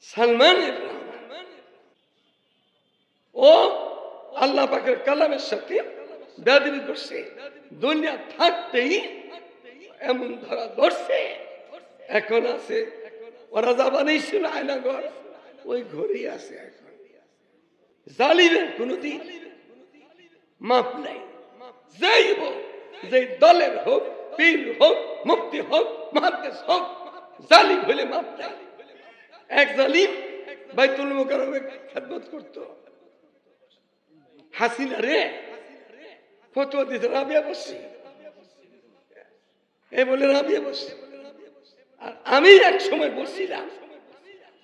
সালমান রহমান ও আল্লাহ পাকের কালামের সাথে বেয়াদবি করছে, দুনিয়া থাকতেই এমন ধরা ধরছে। এখন আছে ওরা যা বানিয়েছিল আয়নাঘর, ওই ঘরেই আছে। এখন জালিমের কোনদিন মাপ নাই। যেই হোক, যে দলের হোক, পীর হোক, মুফতি হোক, মুহাদ্দিস হোক, জালিম হলে মাপ নাই। এক জালিম বাইতুল মুকাররমে খেদমত করত। হাসিনা রে ফতোয়া দিতে রাবিয়া বসছি, এ বলে রাবিয়া বসছি। আর আমি এক সময় বলছিলাম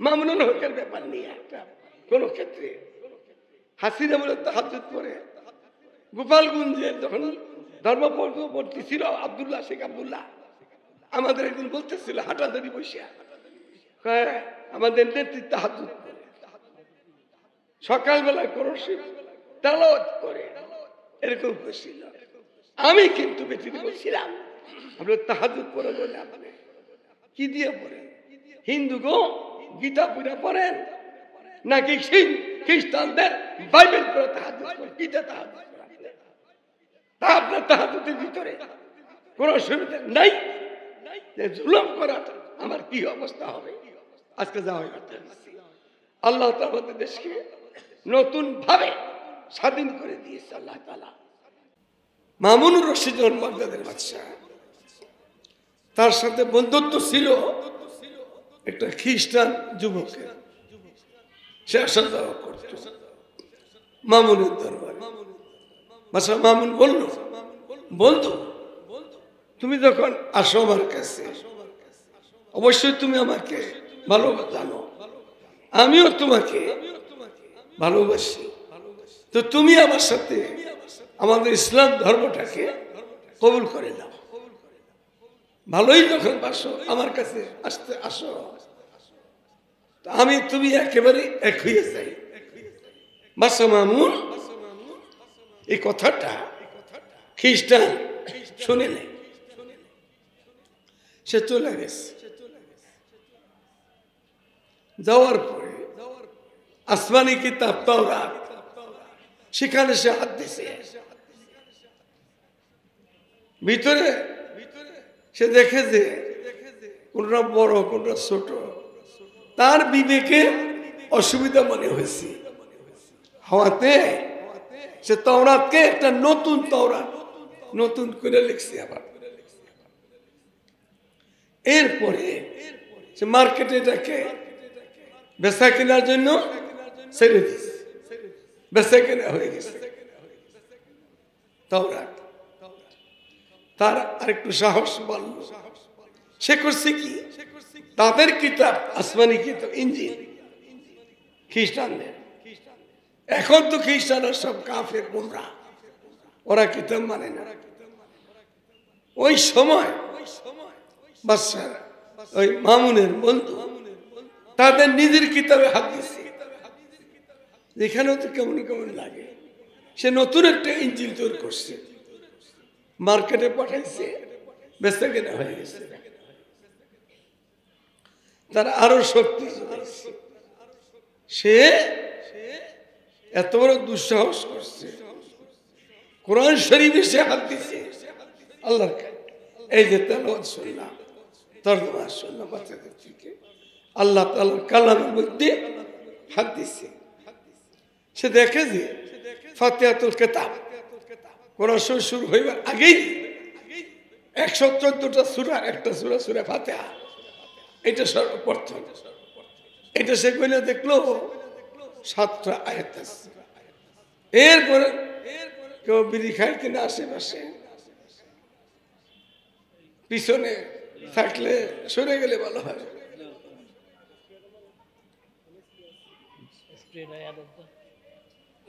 মামুনুল হকের ব্যাপার নিয়ে, একটা কোন ক্ষেত্রে হাসিনা বলে তাহাজ্জুদ পড়ে গোপালগঞ্জে যখন ধর্মপর্বর্তী ছিল আব্দুল্লাহ, শেখ আব্দুল্লাহ, আমাদের একদিন বলতেছিল হাঁটাদারি বসিয়া, আমাদের নেতৃত্ব তাহাজ্জুদ পড়ে সকালবেলা করসি তেলাওয়াত করে, এরকম করছিল। আমি কিন্তু বেশিদিন বলছিলাম আপনার তাহাজ্জুদ পড়ে বলে আপনি কি দিয়ে পড়েন? হিন্দু গো গীতা পড়ে পড়েন নাকি খ্রিস্টানদের বাইবেল পড়ে তাহাজ্জুদ করেন? গীতা তাহাজ্জুদ তা আপনার তাহাজ্জুদের ভিতরে কোন অসুবিধা নাই? জুলুম করাটা আমার কি অবস্থা হবে? আজকে যা হয় আল্লাহ আমাদের দেশকে নতুন ভাবে স্বাধীন করে দিয়েছে আল্লাহ তাআলা। মামুনুর রশিদ বাগদাদের বাদশাহ, তার সাথে বন্ধুত্ব ছিল একটা খ্রিস্টান যুবকের। সে আসা যাওয়া করত মামুনের দরবারে। বাদশাহ মামুন বলল, বন্ধু তুমি যখন আসো আমার কাছে, অবশ্যই তুমি আমাকে ভালো জানো, আমিও তোমাকে ভালোবাসি, তো তুমি আমার সাথে আমাদের ইসলাম ধর্মটাকে কবুল করে নাও। ভালোই যখন বাসো আমার কাছে আসতে আসো, আমি তুমি একেবারে এক হয়ে যাই। বাদশাহ মামুন এই কথাটা খ্রিস্টান শুনে নেই, সে চলে গেছে। যাওয়ার পরে আসমানি কিতাব তাওরাত, সেখানে সে হাত দিছে। ভিতরে সে দেখে যে কোনটা বড় কোনটা ছোট, তার বিবেকে অসুবিধা মনে হয়েছে। হওয়াতে সে তাওরাতকে একটা নতুন তাওরাত নতুন করে লিখছে আবার। এরপরে সে মার্কেটে এটাকে বেচা কেনার জন্য ছেড়ে দিয়েছে, বেচা কেনা হয়ে গেছে তাওরাত। তার আরেকটু সাহস বাড়ল, সে করছে কি, তাদের কিতাব আসমানি কিতাব ইনজিল খ্রিস্টানদের, এখন তো খ্রিস্টানরা সব কাফের গোমরাহ, ওরা কিতাব মানে না। ওই সময় বাদশাহ ওই মামুনের বন্ধু তাদের নিজের কিতাবে হাত দিচ্ছে। এখানেও তো কেমন কেমন লাগে। সে নতুন একটা ইনজিল তৈরি করছে, মার্কেটে পাঠাইছে, বেচা কেনা হয়ে গেছে। তার আরো শক্তি জুগেছে। সে এত বড় দুঃসাহস করছে, কোরআন শরীফে সে হাত দিছে। আল্লাহ এই যে তেলাওয়াত শুনলাম, তরজমা শুনলাম বাচ্চাদের থেকে, আল্লাহ তাআলার কালামের মধ্যে হাত দিছে। সে দেখে যে ফাতিহাতুল কিতাব কোরআন শরীফ শুরু হইবার আগেই 114টা সূরা, একটা সূরা সূরা ফাতিহা, এটা সর্বপ্রথম। এটা সে কইলে দেখলো 7টা আয়াত আছে। এরপরে কেউ বিড়ি খায় কিনা আশেপাশে, পিছনে থাকলে সরে গেলে ভালো হয়।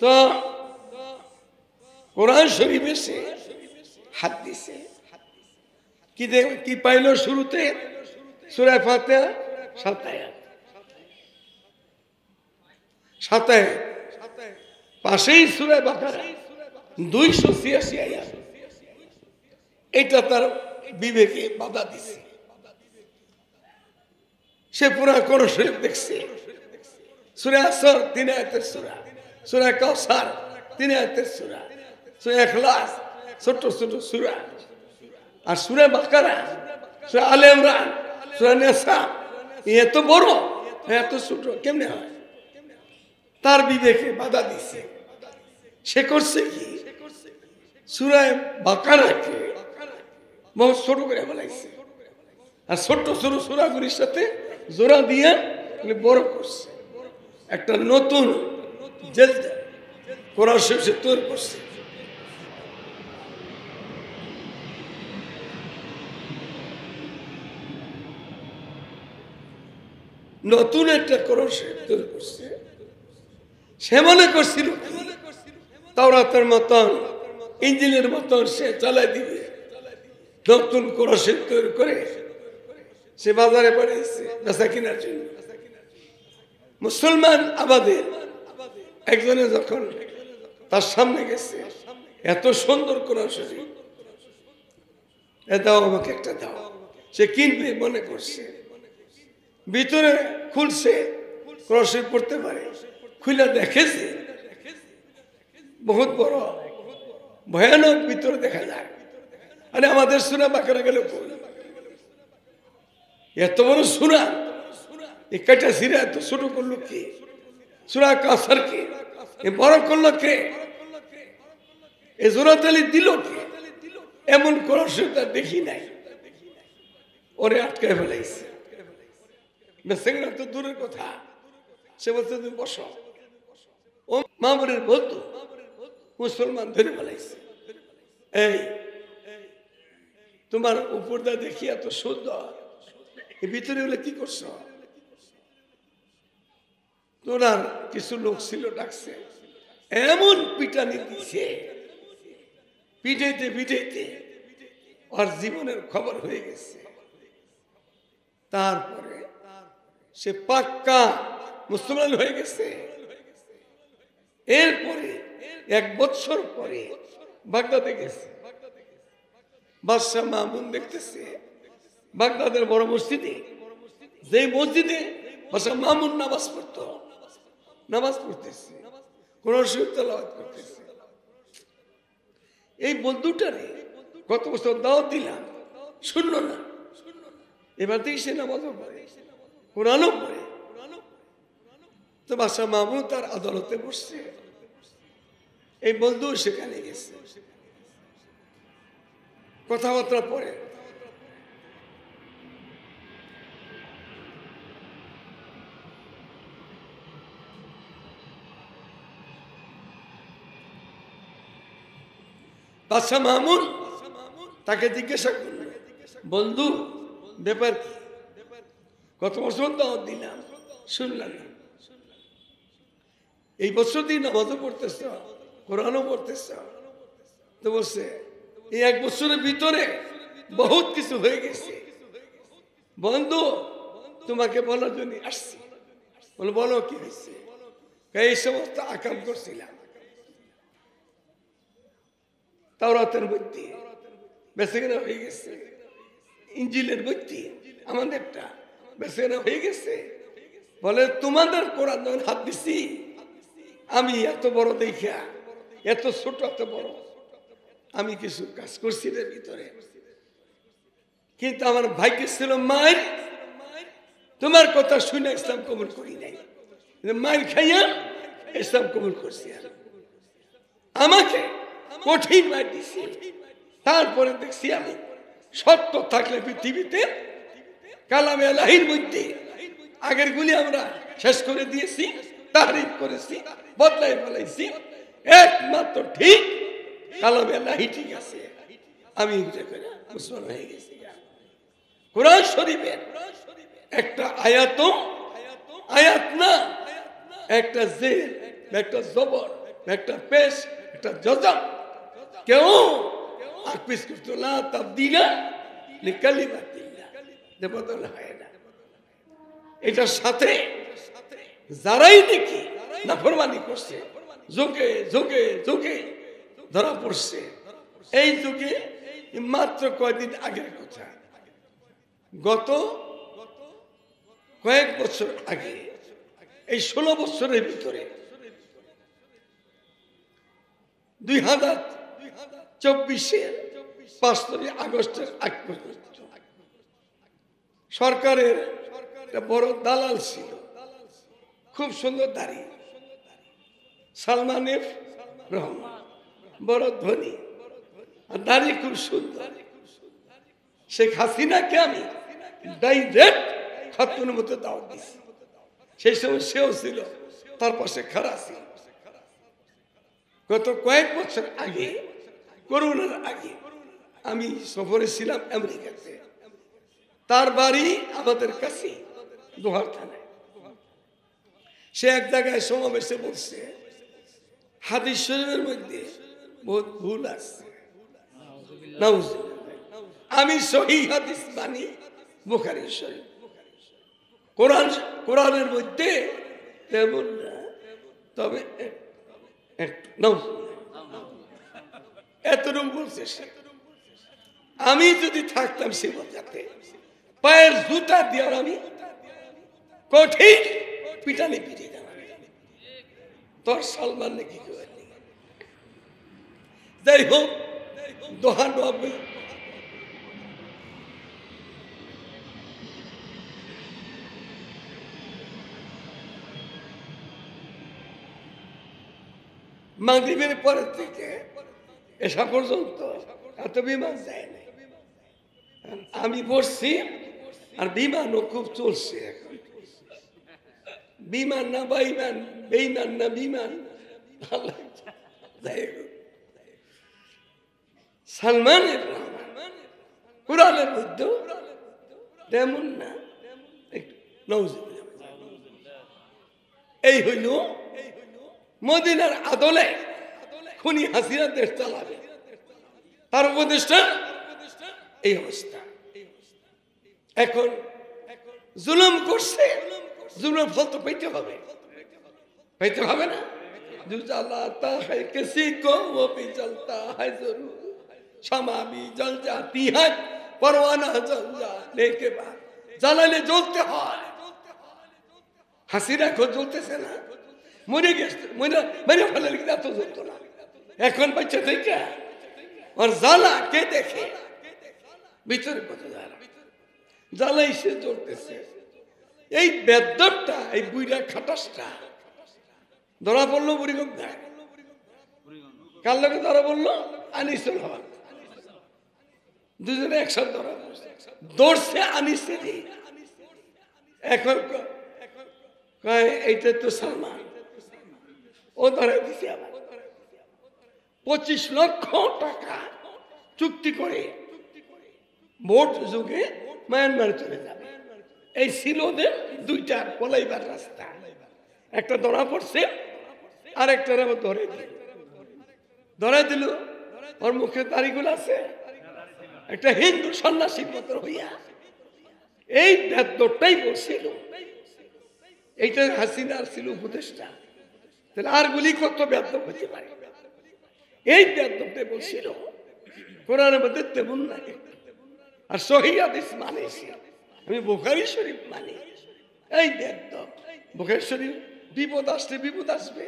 তো কোরআন শরীফে সে হাত দিছে। কি পাইল শুরুতে? সূরা ফাতিহা 7 আয়াত, 7 আয়াত। পাশেই সূরা বাকারা 286 আয়াত। এটা তার বিবেকে বাধা দিছে। সে পুরা কোরআন শরীফ দেখছে। সূরা আসর 3 আয়াতের সূরা, সূরা কাউসার 3 আয়াতের সূরা, সূরা ইখলাস ছোট ছোট সূরা, আর সূরা বাকারা, সূরা আলে ইমরান, সূরা নিসা এত বড় এত ছোট কেমনে হয়? তার বিবেকে বাধা দিছে। সে করছে কি? সূরা বাকারাকে বহুত ছোট করে বলাইছে, আর ছোট ছোট সূরাগুলির সাথে জোড়া দিয়ে বড় করছে। একটা নতুন জেলদা কোরআন শরীফ তৈরি করছে। নতুন একটা কোরআন শরীফ তৈরি করছে। সে মনে করছিল তাওরাতের মতন ইঞ্জিনের মতন সে চালাই দিবে। নতুন কোরআন শরীফ তৈরি করে সে বাজারে পাঠিয়েছে বেচা কেনার জন্য। মুসলমান আবাদের একজনে যখন তার সামনে গেছে, এত সুন্দর কোরআন শরীফ, দাও আমাকে একটা দাও। সে কিনবে মনে করছে, ভিতরে খুলছে কোরআন শরীফ পড়তে পারে, খুলে দেখেছে বহুত বড় ভয়ানক ভিতরে দেখা যায়। আরে আমাদের সূরা বাকারা গেল এত বড় সূরা, এই কয়টা সিরা এত ছোট করলো কে? সূরা কাউসার কে বড় করলো কে? এই জোরাতালি দিল কে? এমন কোরআন শরীফ তার দেখি নাই। ওরে আটকায় ফেলাইছে। বেসেঙ্গা তো দূরের কথা, সে বলছে তুমি বসো। ও মামুনের বলতো মুসলমান ধরে ফেলাইছে। এই তোমার উপরটা দেখি এত সুন্দর, এর ভিতরে হলে কি করছো? তোরার কিছু লোক ছিল ডাকছে, এমন পিটানি দিছে, পিটাইতে পিটাইতে ওর জীবনের খবর হয়ে গেছে। তারপরে সে পাক্কা মুসলমান হয়ে গেছে। এরপরে 1 বছর পরে বাগদাদে গেছে। বাদশাহ মামুন দেখতেছে বাগদাদের বড় মসজিদে, যে মসজিদে বাদশাহ মামুন নামাজ পড়তেছে, কোরআন শরীফ তেলাওয়াত করতেছে। এই বন্ধুটারে গত বছর দাওয়াত দিলাম, শুনলো না। এবার থেকে সে নামাজও পড়ে, কোরআনও পড়ে। তো বাদশাহ মামুন তার আদালতে বসছে, এই বন্ধু সেখানে গেছে, কথাবার্তা পড়ে। বাদশাহ মামুন তাকে জিজ্ঞাসা করল, বন্ধু ব্যাপার কি? গত বছর দাওয়াত দিলাম, শুনলাম না। এই বছর দিন নামাজও পড়তেছ, কোরআনও পড়তেছ। তো বলছে এই 1 বছরের ভিতরে বহুত কিছু হয়ে গেছে বন্ধু, তোমাকে বলার জন্য আসছি। বলো বলো কি হয়েছে? এই সমস্ত আকাম করছিলাম তাওরাতের মধ্যে, বেচাকেনা হয়ে গেছে। ইঞ্জিলের মধ্যে আমাদেরটা বেচাকেনা হয়ে গেছে। বলে তোমাদের কোরআন যখন হাত দিছি, আমি এত বড় দেখা, এত ছোট এত বড়, আমি কিছু কাজ করছি এর ভিতরে, কিন্তু আমার ভাগ্য ছিল মায়ের। তোমার কথা শুনে ইসলাম কবুল করি নাই, মায়ের খাইয়া ইসলাম কবুল করছি। আমাকে কঠিন মার দিছি। তারপরে দেখছি আমি সত্য থাকলে পৃথিবীতে কালামে আলাহির মধ্যে আগের গুলি আমরা শেষ করে দিয়েছি, তাহরিফ করেছি, বদলাই ফেলাইছি। একমাত্র ঠিক কালামে আলাহি ঠিক আছে। আমি মুসলমান হয়ে গেছি। কোরআন শরীফের একটা আয়াত না, একটা জের, একটা জবর, একটা পেশ, একটা জজম কেউ আকপিস করতো না। তাবদীলা লিকালিমাতিল্লাহ, বদল হয় না। এটার সাথে যারাই দেখি নাফরমানি করছে, যুগে যুগে যুগে ধরা পড়ছে। এই যুগে মাত্র কয়েকদিন আগের কথা, গত কয়েক বছর আগে, এই 16 বছরের ভিতরে 2024-এর 5 আগস্টের আগ পর্যন্ত সরকারের একটা বড় দালাল ছিল, খুব সুন্দর দাড়ি, সালমান এফ রহমান, বড় ধনী, আর দাড়ি খুব সুন্দর। শেখ হাসিনাকে আমি ডাইরেক্ট খাতুনের মতো দাওয়াত দিছি। সেই সময় সেও ছিল, তার পাশে খাড়া ছিল। গত কয়েক বছর আগে, করোনার আগে, আমি সফরে ছিলাম আমেরিকাতে। তার বাড়ি আমাদের কাছে দোহার থানায়। সে এক জায়গায় সমাবেশে বলছে, হাদিস শরীফের মধ্যে বহুত ভুল আছে। আমি সহিহ হাদিস মানি, বুখারী শরীফ। কোরআনের মধ্যে তেমন না, তবে এতটুকু বলছে সে। আমি যদি থাকতাম সে বাজাতে, পায়ের জুতা দিয়ে আমি কঠিন পিটানি পিটিয়ে গেলাম। তোর সালমান নাকি যাই হোক, দোহান হবে। মাগরিবের পরের থেকে এসা পর্যন্ত এত বিমান যায় না। আমি বসছি, আর বিমানও খুব চলছে এখন। বিমান না বেঈমান, বেঈমান না বিমান। সালমান কুরআনের মধ্যে তেমন না, এই হইল মদিনার আদলে খুনি হাসিনা দেশ চালাবে, তার উপদেষ্টা এই অবস্থা। এখন জুলুম করছে, জুলুম ফল তো পেতে হবে, পেতে হবে না? জ্বালাতা है किसी को वो भी जलता है जरूर, क्षमा भी जल जाती है परवाना जल जाने के बाद। জ্বালালে জ্বলতে হয়। হাসিনা খোঁজ জ্বলতেছে না, মরে গেছে, মরে ফেলে এত জ্বলতো না। এখন বাচ্চা থেকে আর জ্বালা কে দেখে, ভিতরে কত জ্বালা, জ্বালাই সে জ্বলতেছে। এই বেদ্যপটা, এই বুইরা খাটাসটা ধরা পড়লো বুড়িগঙ্গ। কার লোকে ধরা পড়লো? আনিসুল হক। দুজনে একসাথে ধরা দৌড়ছে আনিসে। এখন এইটা তো সালমান, ও ধরে দিছে। আবার 25 লক্ষ টাকা চুক্তি করে ভোট যুগে মায়ানমার চলে যাবে। এই ছিল ওদের দুইটা পলাইবার রাস্তা। একটা ধরা পড়ছে, আর একটা ধরে দিল। ওর মুখে দাড়িগুলো আছে, একটা হিন্দু সন্ন্যাসীর মতো হইয়া এই বেদটাই বলছিল। এইটা হাসিনার ছিল উপদেষ্টা, তাহলে আর গুলি কত বেদ হতে পারে? এই বেদটাই বলছিল কোরআনের মধ্যে তেমন নাই। আর সহিহ হাদিস মানেছি, আমি বুখারী শরীফ মানি। এই বেদ, বুখারী শরীফ, বিপদ আসলে বিপদ আসবে,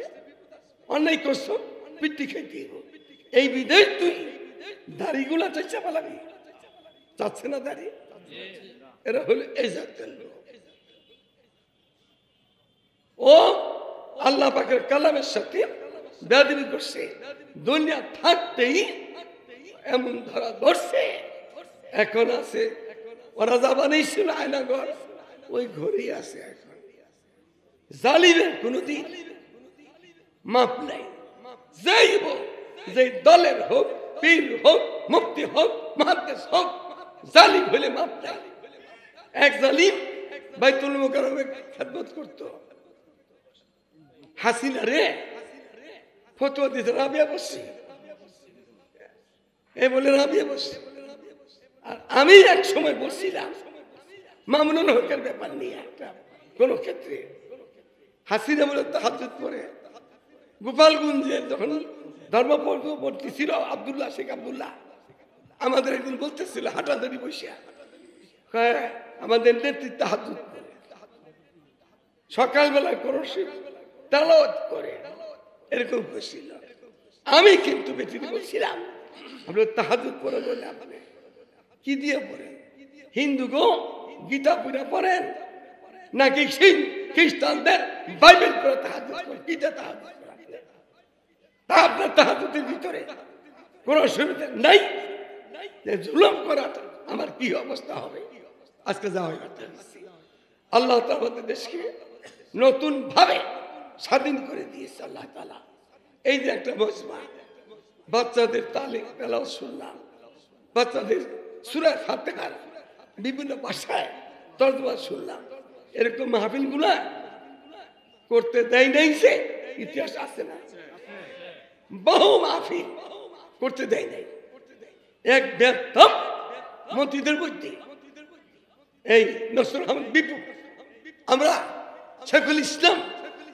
অন্যায় করছো পিটি খাইতে দিব। এই বিদেশ তুই দাড়িগুলা চাইছে পালাবি, চাচ্ছে না দাড়ি। এরা হলো এই জাতের লোক। ও আল্লাহ পাকের কালামের সাথে বেয়াদবি করছে, দুনিয়া থাকতেই এমন ধরা ধরছে। এখন আছে, ওরা যা বানাইছিল আয়নাঘর, ওই ঘরেই আছে। এখন জালিমের কোনদিন মাপ নাই। যেই হোক, যে দলের হোক, পীর হোক, মুফতি হোক, মুহাদ্দিস হোক, জালিম হলে মাপ নাই। এক জালিম বাইতুল মুকাররমে খেদমত করতো। হাসিনা রে ফতোয়া দিতে রাবিয়া বসছি, এই বলে রাবিয়া বসছি। আর আমি এক সময় বলছিলাম মামুনুল হকের ব্যাপার নিয়ে, একটা কোন ক্ষেত্রে হাসিনা বলে তাহাজ্জুদ পড়ে গোপালগঞ্জে যখন ধর্মপর্বর্তী ছিল আব্দুল্লাহ, শেখ আব্দুল্লাহ, আমাদের একদিন বলতেছিল হাঁটাদারি বসিয়া, আমাদের নেতৃত্ব তাহাজ্জুদ পড়ে। সকালবেলা কোরআন তেলাওয়াত করে এরকম করছিল। আমি কিন্তু বেঁচে বলছিলাম আপনি তাহাজ্জুদ পড়ে বলে আপনি কি দিয়ে পড়েন? হিন্দু গো গীতা পড়ে পড়েন নাকি খ্রিস্টানদের বাইবেল পড়ে তাহাজ্জুদ করেন? গীতা তাহাজ্জুদ করেন তা আপনার তাহাজ্জুদের ভিতরে কোন অসুবিধা নাই? যে জুলুম করা আমার কি অবস্থা হবে? আজকে যাওয়া আল্লাহ তাআলা দেশকে নতুন ভাবে স্বাধীন করে দিয়েছে আল্লাহ তাআলা। এই যে একটা মজমা, বাচ্চাদের তালিম তেলাওয়াত শুনলাম, বাচ্চাদের সূরা ফাতিহার বিভিন্ন ভাষায় তরজমা শুনলাম। এরকম মাহফিলগুলা করতে দেয় নাই, যে ইতিহাস আছে না, বহু মাহফিল করতে দেয় নাই। এক বেদম মন্ত্রীদের মধ্যে এই নসরুল আহমদ বিপু, আমরা শেখুল ইসলাম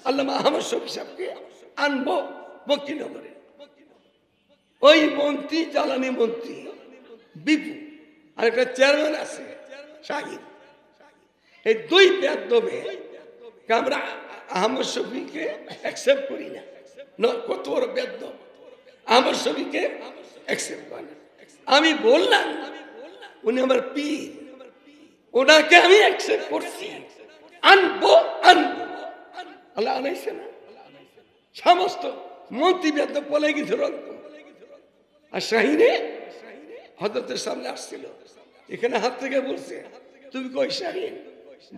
আল্লামা আহমদ শফি সাহেবকে আনবো বঙ্কিনগরে। ওই মন্ত্রী জ্বালানি মন্ত্রী বিপু আর একটা চেয়ারম্যান আছে শাহিদ, এই দুই বেদমে আমরা আহমদ শফিকে অ্যাকসেপ্ট করি না। কত বড় বেদম, আহমদ শফিকে অ্যাকসেপ্ট করে না। আমি বললাম উনি আমার পীর, ওনাকে আমি অ্যাকসেপ্ট করছি, আনবো আনবো। আল্লাহ আনাইছে না, সমস্ত মন্ত্রী বেদ বলে গেছে রক্ত। আর শাহিনে হযরতের সামনে আসছিল, এখানে হাত থেকে বলছে তুমি কই শাহিন,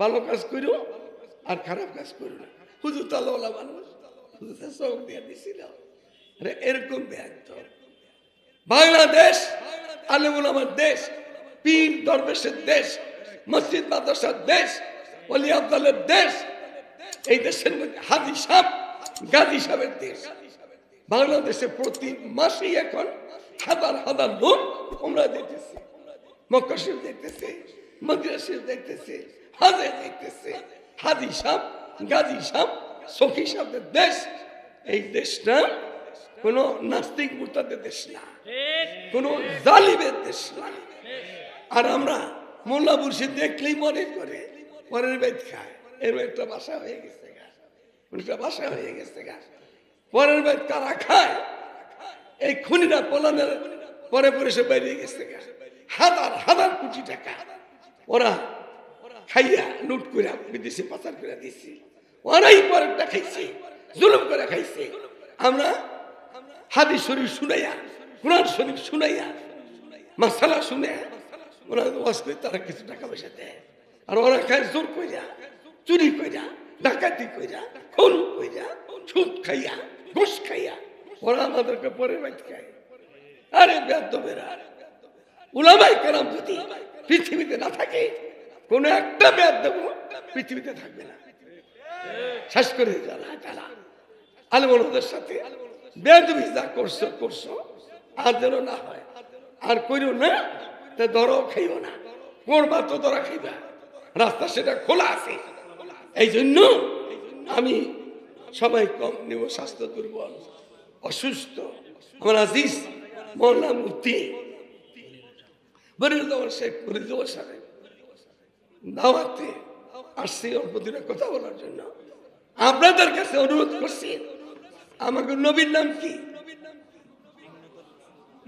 ভালো কাজ করো আর খারাপ কাজ করো না। হুজুর তো আল্লাহ মানুষ, হুজুর চোখ দিয়ে দিছিল। এরকম বেদ বাংলাদেশ আলেম ওলামার দেশ, পীর দরবেশের দেশ, মসজিদ মাদ্রাসার দেশ, ওলি আব্দালের দেশ। এই দেশের মধ্যে হাজী সাহেব গাজী সাহেবের দেশ। বাংলাদেশে প্রতি মাসেই এখন হাজার হাজার লোক ওমরা দেখতেছে, মক্কা শরীফ দেখতেছে, মদিনা শরীফ দেখতেছে, হজে দেখতেছে। হাজী সাহেব গাজী সাহেব সখী সাহেবের দেশ। এই দেশটা কোন নাস্তিক মুরতাদের দেশ না, কোন জালিমের দেশ না। আর আমরা মোল্লা মুর্শিদ দেখলেই মনে করে পরের বেদ খায়, এর একটা বাসা হয়ে গেছে গা, একটা বাসা হয়ে গেছে গা। পরের বেদ কারা খায়? এই খুনিরা পলানের পরে পরে সে বেরিয়ে গেছে গা। হাজার হাজার কোটি টাকা ওরা খাইয়া লুট করে বিদেশে পাচার করে দিচ্ছে, ওরাই পরেরটা খাইছে, জুলুম করে খাইছে। আমরা হাদিস শরীফ শুনাইয়া, কোরআন শরীফ শুনাইয়া, মাসালা শুনে ওরা ওয়াজ করে তারা কিছু টাকা পয়সা দেয়। আর ওরা খায় জোর কইরা, চুরি কইরা, ডাকাতি কইরা, খুন কইরা, সুদ খাইয়া, ঘুষ খাইয়া ওরা আমাদেরকে পরে বাইত খায়। আরে বেয়াদবেরা, উলামায়ে কেরাম যদি পৃথিবীতে না থাকে, কোন একটা বেয়াদব পৃথিবীতে থাকবে না, শেষ করে দিয়েছে। আলেম ওলামাদের সাথে বেয়াদবি যা করছো করছো, আর যেন না হয়। আর কইরো না, তা ধরো খাইও না, করবা তো ধরা খাইবা, রাস্তা সেটা খোলা আছে। এই জন্য আমি সবাই কম নিব, স্বাস্থ্য দুর্বল, অসুস্থ। আমার আজিজ মওলানা মুফতি বরিদুজ্জামান শেখ বরিদুজ্জামান সাহেব দাওয়াতে আসছি অল্প দিনের কথা বলার জন্য। আপনাদের কাছে অনুরোধ করছি, আমাকে নবীর নাম কি?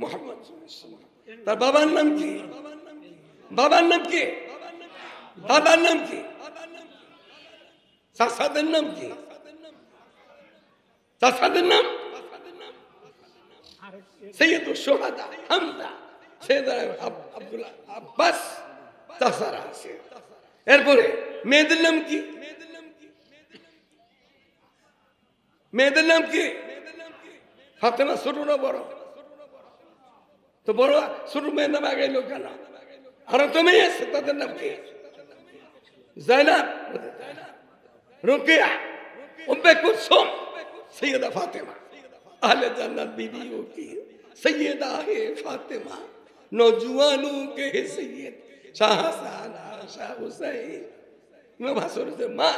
মুহাম্মদ। তার বাবার নাম কি? বাবার নাম কি? দাদার নাম কি? চাচাদের নাম কি? চাচাদের নাম সৈয়দুল শুহাদা হামজা, সৈয়দুল আব্দুল্লাহ আব্বাস, চাচারা আছে। এরপরে মেয়েদের নাম কি? মেয়েদের নাম কি? ফাতেমা ছোট না বড়? তো বড় ছোট মেয়ের নাম আগাইল কেন? আরো তো মেয়ে আছে, তাদের নাম কি? জাইনাব, রুকিয়া, উম্মে কুলসুম, সৈয়দা ফাতেমা। আহলে জান্নাত বিবিও কি সৈয়দা হে ফাতেমা, নওজওয়ানों के सैयद শাহজাদা শাহ হুসাইন। ভাসুরের মা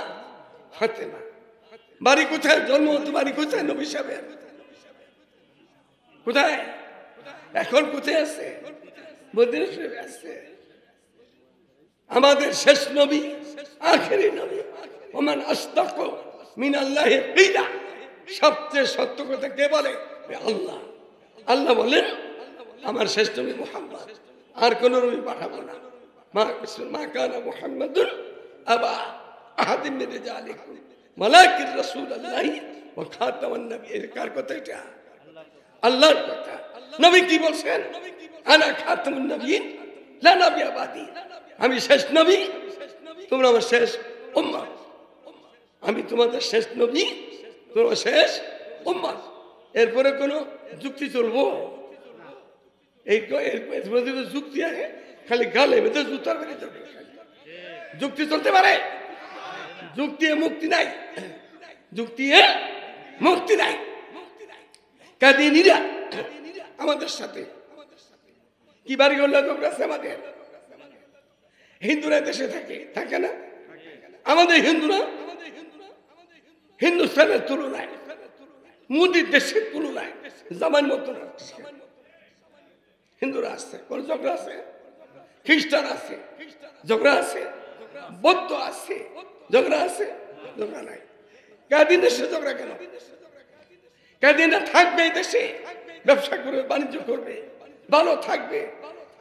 ফাতেমা। বাড়ি কোথায়? জন্ম তো বাড়ি কোথায়? নবী সাহেবের কোথায়? এখন কোথায় আছে? মদিনা শরীফে আছে। আমাদের শেষ নবী, আখেরি নবী, ওমা ওমান আসতাকু মিনাল্লাহি কিলা, সবচেয়ে সত্য কথা কে বলে? আল্লাহ। আল্লাহ বলেন আমার শেষ নবী মুহাম্মদ, আর কোন নবী পাঠাবো না। মা কানা মুহাম্মাদুন আবা আহাদিন মিন রিজালিকুম ওয়ালাকিন রাসূলুল্লাহি ওয়া খাতামান নবিয়্যিন। কার কথা এটা? আল্লাহর কথা। নবী কি বলছেন? আনা খাতামুন নবিয়্যিন লা নবিয়্যা বাদি, আমি শেষ নবী, তোমরা আমার শেষ উম্মত। আমি তোমাদের শেষ নবী, তোমরা শেষ উম্মত। এরপরে কোনো যুক্তি চলবো? এই যুক্তি আছে খালি গালে বেঁধে জুতার বেঁধে চলবে, যুক্তি চলতে পারে? যুক্তি মুক্তি নাই, যুক্তি মুক্তি নাই। কাদিনীরা আমাদের সাথে কি বাড়ি করলে আছে? আমাদের হিন্দুরা দেশে থাকে না? আমাদের হিন্দুরা হিন্দুস্তানের তুলনায়, মোদির দেশের তুলনায় জামান মতন হিন্দুরা আছে। কোন ঝগড়া আছে? খ্রিস্টান আছে, ঝগড়া আছে। বৌদ্ধ আছে, ঝগড়া আছে? ঝগড়া নাই। কদিন দেশে ঝগড়া কেন? কদিনরা থাকবে এই দেশে, ব্যবসা করবে, বাণিজ্য করবে, ভালো থাকবে,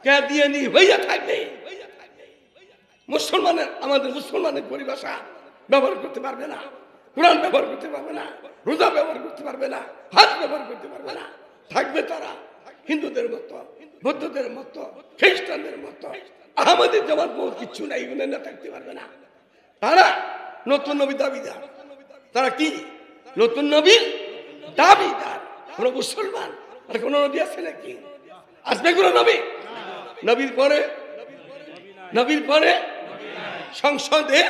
কাদিয়ানি হইয়া থাকবে। মুসলমানের, আমাদের মুসলমানের পরিভাষা ব্যবহার করতে পারবে না, কোরআন ব্যবহার করতে পারবে না, রোজা ব্যবহার করতে পারবে না, হাত ব্যবহার করতে পারবে না। থাকবে তারা হিন্দুদের মতো, বৌদ্ধদের মতো, খ্রিস্টানদের মতো। আমাদের জমার বহুত কিচ্ছু নাই, এগুলো না থাকতে পারবে না। তারা নতুন নবী দাবিদার। তারা কি নতুন নবী দাবিদার? কোন মুসলমান আর কোন নবী আছে নাকি? আসবে কোন নবী? নবীর পরে সংসদে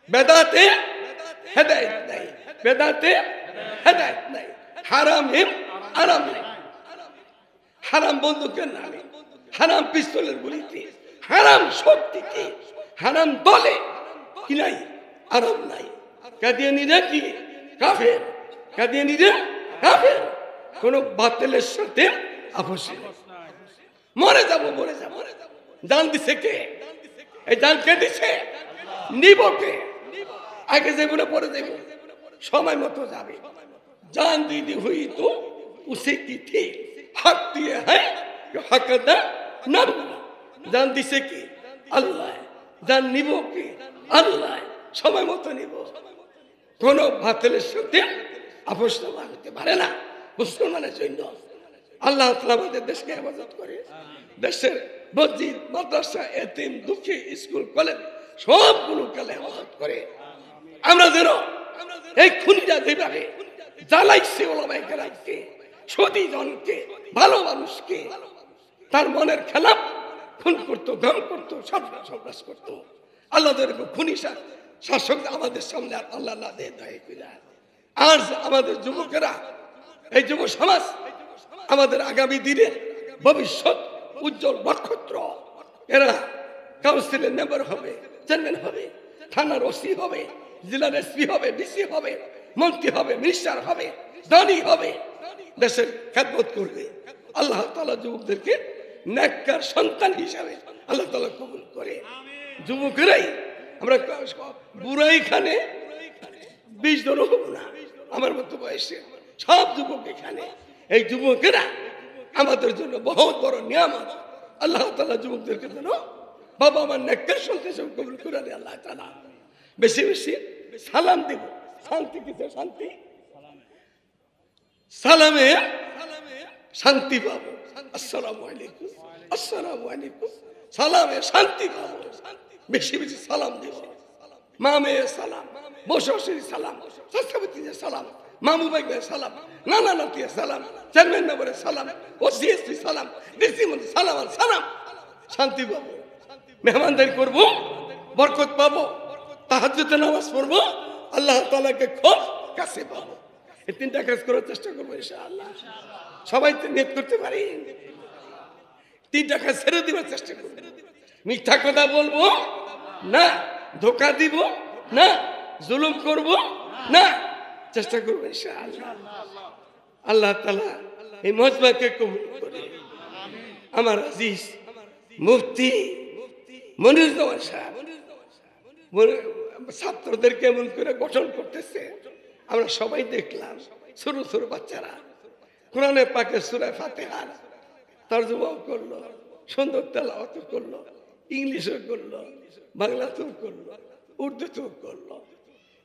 বেদাতে হেদায়েত নাই, বেদাতে হেদায়েত নাই। হারামে আরাম নাই, হারাম বন্দুকের নামে, হারাম পিস্তলের গুলিতে, হারাম শক্তিতে, হারাম দলে কি নাই? আরাম নাই। কাদিয়ানীরা কি কাফের? কাদিয়ানীরা কাফের। কোন বাতিলের সাথে আপোষ নেই। মরে যাব, মরে যাব। জান দিছে কে? এই জান কে দিছে? নিব কে? আগে যাবো না পরে যাবো? সময় মতো যাবে। জান দিদি হুই তো উসে কি থি, হক দিয়ে হ্যাঁ হকদা না। জান দিছে কি? আল্লাহ। জান নিব কি? আল্লাহ। সময় মতো নিব। কোন বাতিলের সাথে আপোষ হতে পারে না মুসলমানের জন্য। আল্লাহ তাআলা আমাদের দেশকে হেফাজত করে। দেশের মসজিদ, মাদ্রাসা, এতিম, দুঃখী, স্কুল, কলেজ সবগুলো কালে হেফাজত করে। আমরা যেন এই খুনিরা যেভাবে জ্বালাইছে ওলামায়ে কেরামকে, সতী জনকে, ভালো মানুষকে, তার মনের খেলাফ খুন করতো, গম করতো, সর্বনাশ করতো। আল্লাহ খুনি শাসক আমাদের সামনে আর আল্লাহ না দিয়ে দয়া করে। আর আমাদের যুবকেরা, এই যুব সমাজ আমাদের আগামী দিনের ভবিষ্যৎ উজ্জ্বল নক্ষত্র। এরা কাউন্সিলের মেম্বার হবে, চেয়ারম্যান হবে, থানার ওসি হবে, জেলার এসপি হবে, ডিসি হবে, মন্ত্রী হবে, মিনিস্টার হবে, দানি হবে, দেশের খেদমত করবে। আল্লাহ তাআলা যুবকদেরকে নেককার সন্তান হিসাবে আল্লাহ তাআলা কবুল করে। যুবকেরাই আমরা, বুড়াই খানে 20 জন হবো না, আমার মতো বয়সে সব যুবক এখানে। এই যুবকেরা আমাদের জন্য বহুত বড় নিয়ামত। আল্লাহ তাআলা যুবকদেরকে যেন বাবা আমার নেককার সন্তান হিসেবে কবুল করে দেয় আল্লাহ তাআলা। বেশি বেশি সালাম দিব। শান্তি কিসে? শান্তি সালামে শান্তি পাবো। আসসালামু আলাইকুম, আসসালামু আলাইকুম, সালামে শান্তি পাবো। বেশি বেশি সালাম দিব। মামে সালাম, বসে সালাম, সবসময় সালাম, মামু ভাই সালাম, নানা নাতি সালাম, চেয়ারম্যান মেম্বারের সালাম, ওসিএসপি সালাম, ডিসি মন্ত্রী সালাম আর সালাম। শান্তি পাবো, মেহমানদারি করবো, বরকত পাবো, তাহাজ্জুদের নামাজ পড়বো, আল্লাহ তাআলাকে খুব কাছে পাবো। এই 3টা কাজ করার চেষ্টা করবো ইনশাআল্লাহ। সবাই নিয়ত করতে পারি। 3টা কাজ ছেড়ে দেওয়ার চেষ্টা করবো। মিথ্যা কথা বলবো না, ধোঁকা দিব না, জুলুম করব না, চেষ্টা করবো ইনশাআল্লাহ। আল্লাহ তাআলা এই মজমাকে কবুল করে। আমার আজিজ মুফতি মনিরুজ্জামান সাহেব ছাত্রদের কেমন করে গঠন করতেছে আমরা সবাই দেখলাম। ছোট ছোট বাচ্চারা কোরআনে পাকের সূরা ফাতিহার তরজমাও করলো, সুন্দর তেলাওয়াত করলো, ইংলিশও করলো, বাংলাতেও করলো, উর্দুতেও করলো।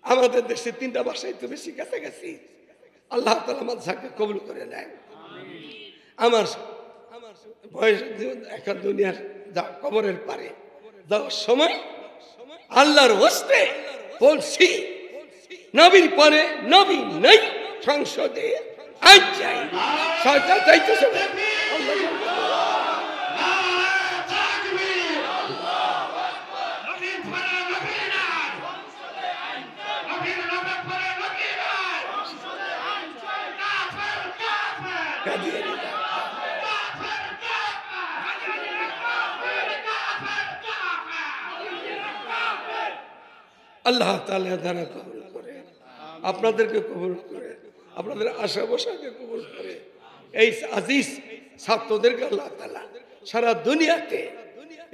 আমাদের দেশে 3টা ভাষায় তো বেশি কাছাকাছি। আল্লাহ তাআলা মাদ্রাসাকে কবুল করে নেয়। আমার বয়স এখন দুনিয়ার কবরের পারে যাওয়ার সময় আল্লাহর ওয়াস্তে বলছি, নবীর পরে নবী নেই, সংসদে আইন চাই। সরকার চাইতেছে আল্লাহ তাআলা দ্বারা কবুল করে, আপনাদেরকে কবুল করে, আপনাদের আশা বসাকে কবুল করে। এই আজিজ ছাত্রদেরকে আল্লাহ তাআলা সারা দুনিয়াতে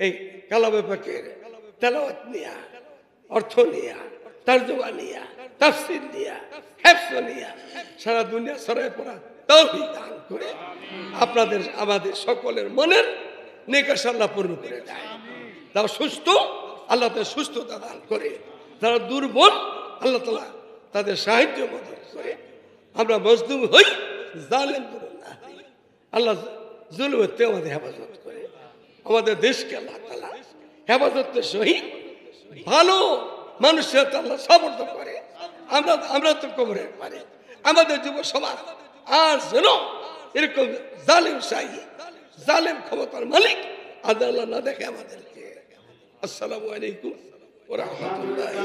এই কালামে পাকের তেলাওয়াত নিয়া, অর্থ নিয়া, তরজমা নিয়া, তাফসীর নিয়া, হিফজ নিয়া সারা দুনিয়া ছড়ায় পড়া তৌফিক দান করে আপনাদের আমাদের সকলের মনের নেক আশা আল্লাহ পূর্ণ করে দেয়। যারা সুস্থ আল্লাহ তাদের সুস্থতা দান করে, যারা দুর্বল আল্লাহ তাআলা তাদের সাহায্য মদত করে। আমরা মজলুম হই, জালেম না হই। আল্লাহ জুলুমের থেকে আমাদের হেফাজত করে, আমাদের দেশকে আল্লাহ তাআলা হেফাজতের সহিত ভালো মানুষের আল্লাহ সমর্থ করে। আমরা তো কবরের পারে আমাদের যুব সমাজ আর যেন এরকম জালেম শাহী, জালেম ক্ষমতার মালিক আজ আল্লাহ না দেখে আমাদেরকে। আসসালামু আলাইকুম ওয়া রাহমাতুল্লাহি।